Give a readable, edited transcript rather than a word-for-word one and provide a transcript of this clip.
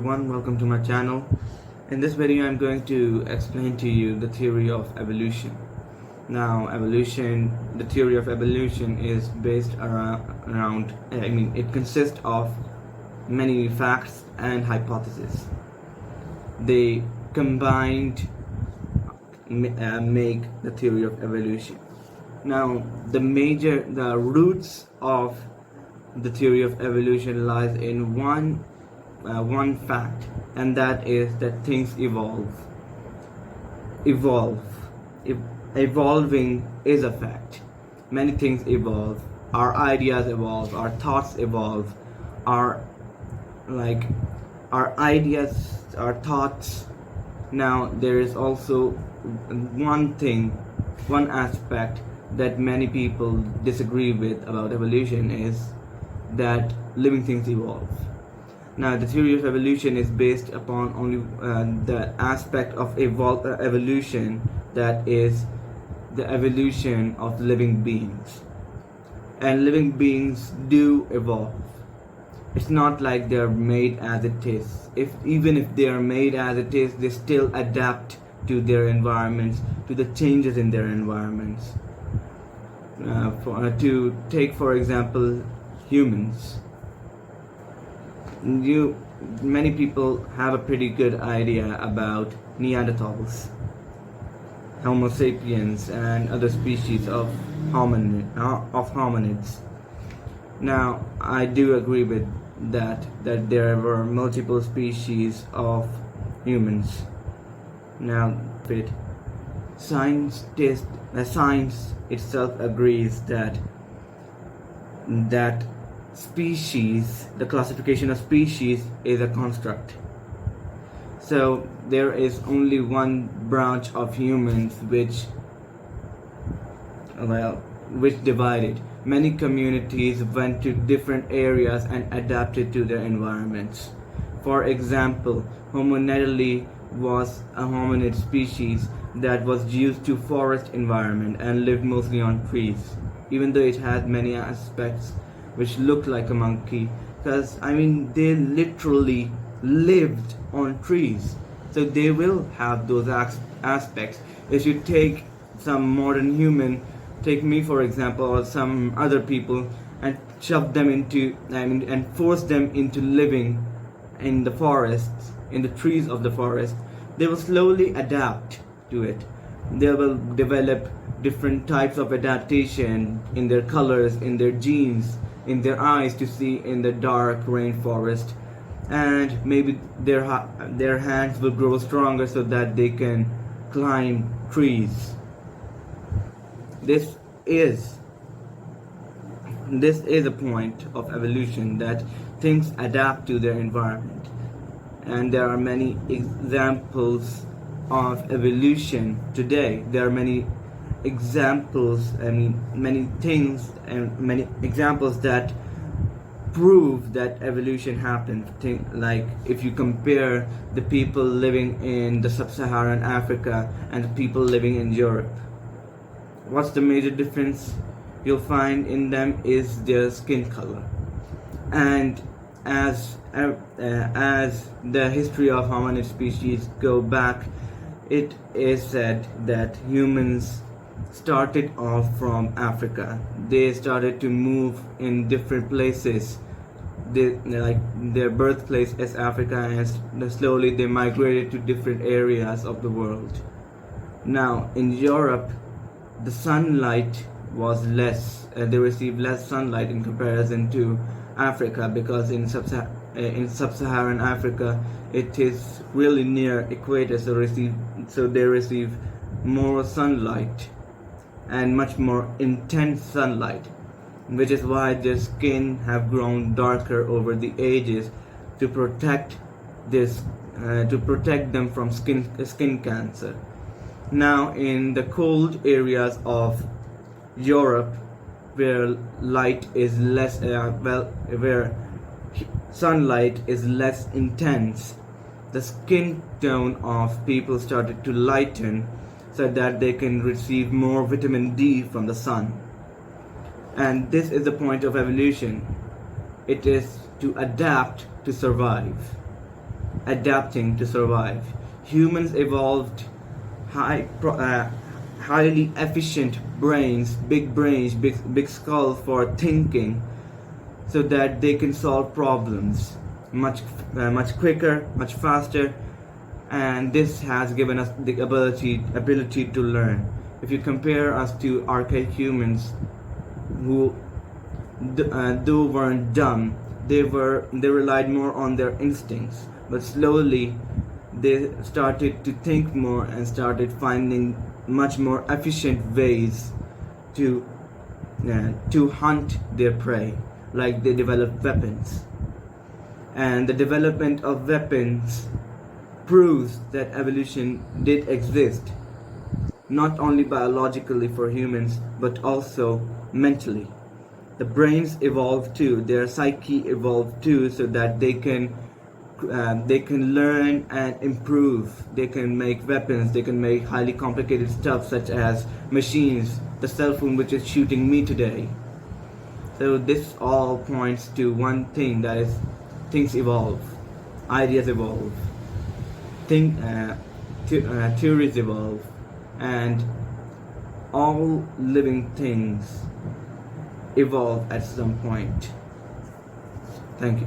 everyone, welcome to my channel. In this video I'm going to explain to you the theory of evolution. Now the theory of evolution is based it consists of many facts and hypotheses. They combined make the theory of evolution. Now the roots of the theory of evolution lies in one fact, and that is that things evolving is a fact. Many things evolve, our ideas evolve, our thoughts evolve, our ideas, our thoughts. Now there is also one aspect that many people disagree with about evolution is that living things evolve. Now the theory of evolution is based upon only the aspect of evolution, that is the evolution of living beings. And living beings do evolve. It's not like they're made as it is. Even if they are made as it is, they still adapt to their environments, to the changes in their environments. To take for example humans. Many people have a pretty good idea about Neanderthals, Homo sapiens, and other species of hominids. Now, I do agree with that there were multiple species of humans. Now, science itself agrees that species, the classification of species, is a construct. So there is only one branch of humans which divided. Many communities went to different areas and adapted to their environments. For example, Homo naledi was a hominid species that was used to forest environment and lived mostly on trees, even though it had many aspects which looked like a monkey, because they literally lived on trees, so they will have those aspects. If you take some modern human, take me for example, or some other people, and shove them into and force them into living in the forests, in the trees of the forest, they will slowly adapt to it. They will develop different types of adaptation in their colors, in their genes, in their eyes to see in the dark rainforest, and maybe their hands will grow stronger so that they can climb trees. This is a point of evolution, that things adapt to their environment, and there are many examples of evolution today. There are many examples, many things and many examples that prove that evolution happened. Like if you compare the people living in the sub-Saharan Africa and the people living in Europe, what's the major difference you'll find in them is their skin color. And as the history of hominid species go back, it is said that humans started off from Africa. They started to move in different places. Their birthplace is Africa, and slowly they migrated to different areas of the world. Now in Europe, the sunlight was less. They received less sunlight in comparison to Africa, because in sub-Saharan Africa it is really near equator, so they receive more sunlight and much more intense sunlight, which is why their skin have grown darker over the ages to protect them from skin cancer. Now in the cold areas of Europe, where light is less where sunlight is less intense, the skin tone of people started to lighten so that they can receive more vitamin D from the sun. And this is the point of evolution. It is to adapt to survive. adapting to survive. Humans evolved highly efficient brains, big skulls for thinking, so that they can solve problems much quicker, much faster, and this has given us the ability to learn. If you compare us to archaic humans who though weren't dumb, they relied more on their instincts, but slowly they started to think more and started finding much more efficient ways to hunt their prey. Like they developed weapons, and the development of weapons proves that evolution did exist, not only biologically for humans but also mentally. The brains evolved too, their psyche evolved too, so that they can learn and improve. They can make weapons, they can make highly complicated stuff such as machines, the cell phone which is shooting me today. So this all points to one thing, that is, things evolve, ideas evolve, theories evolve, and all living things evolve at some point. Thank you.